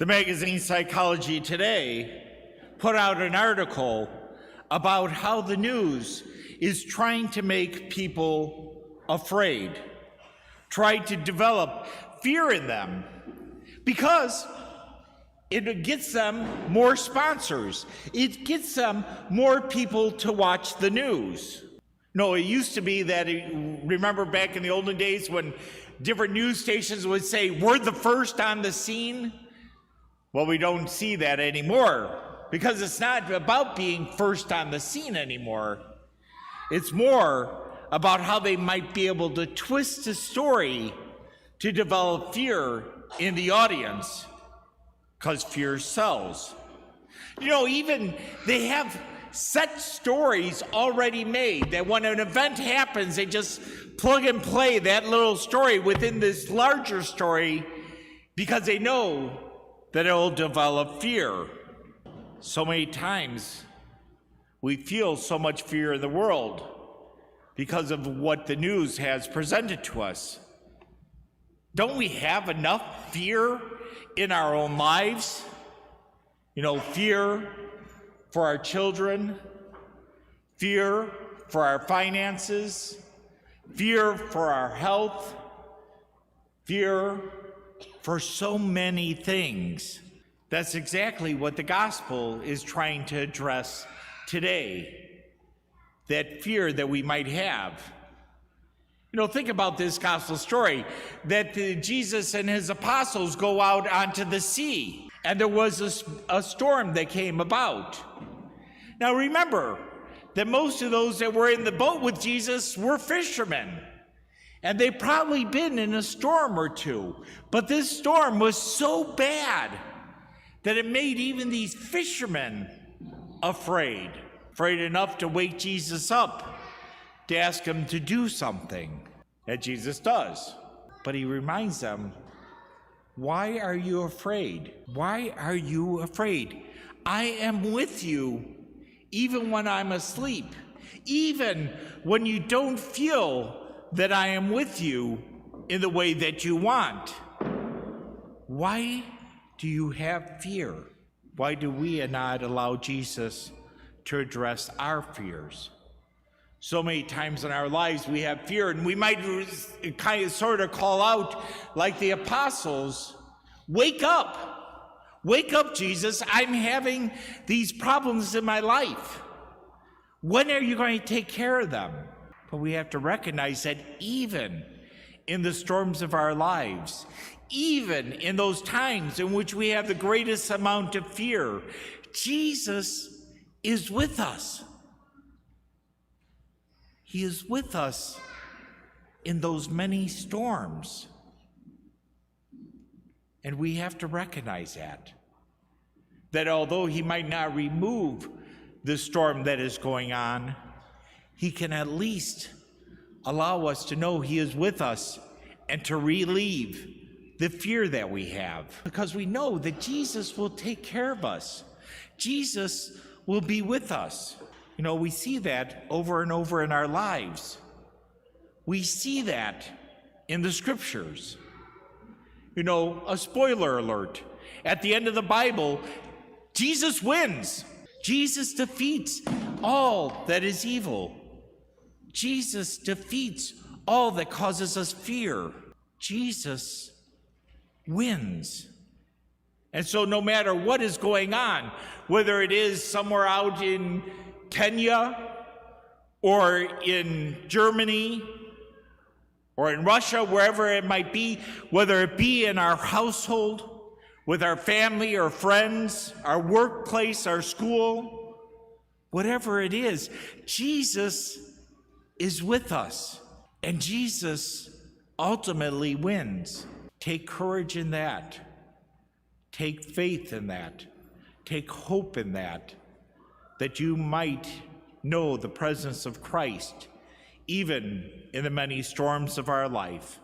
The magazine Psychology Today put out an article about how the news is trying to make people afraid, trying to develop fear in them because it gets them more sponsors. It gets them more people to watch the news. No, it used to be that, remember back in the olden days when different news stations would say, we're the first on the scene? Well, we don't see that anymore because it's not about being first on the scene anymore. It's more about how they might be able to twist a story to develop fear in the audience, because fear sells. You know, even they have set stories already made that when an event happens, they just plug and play that little story within this larger story because they know that it will develop fear. So many times we feel so much fear in the world because of what the news has presented to us. Don't we have enough fear in our own lives? You know, fear for our children, fear for our finances, fear for our health, fear for so many things. That's exactly what the gospel is trying to address today, that fear that we might have. You know, think about this gospel story, that Jesus and his apostles go out onto the sea, and there was a storm that came about. Now remember that most of those that were in the boat with Jesus were fishermen, and they'd probably been in a storm or two, but this storm was so bad that it made even these fishermen afraid enough to wake Jesus up to ask him to do something, that Jesus does. But he reminds them, why are you afraid? Why are you afraid? I am with you even when I'm asleep, even when you don't feel that I am with you in the way that you want. Why do you have fear? Why do we not allow Jesus to address our fears? So many times in our lives we have fear, and we might kind of sort of call out like the apostles, wake up, Jesus, I'm having these problems in my life. When are you going to take care of them? But we have to recognize that even in the storms of our lives, even in those times in which we have the greatest amount of fear, Jesus is with us. He is with us in those many storms. And we have to recognize that although he might not remove the storm that is going on, he can at least allow us to know he is with us and to relieve the fear that we have, because we know that Jesus will take care of us. Jesus will be with us. You know, we see that over and over in our lives. We see that in the scriptures. You know, a spoiler alert. At the end of the Bible, Jesus wins. Jesus defeats all that is evil. Jesus defeats all that causes us fear. Jesus wins. And so no matter what is going on, whether it is somewhere out in Kenya or in Germany or in Russia, wherever it might be, whether it be in our household, with our family or friends, our workplace, our school, whatever it is, Jesus is with us, and Jesus ultimately wins. Take courage in that. Take faith in that. Take hope in that you might know the presence of Christ, even in the many storms of our life.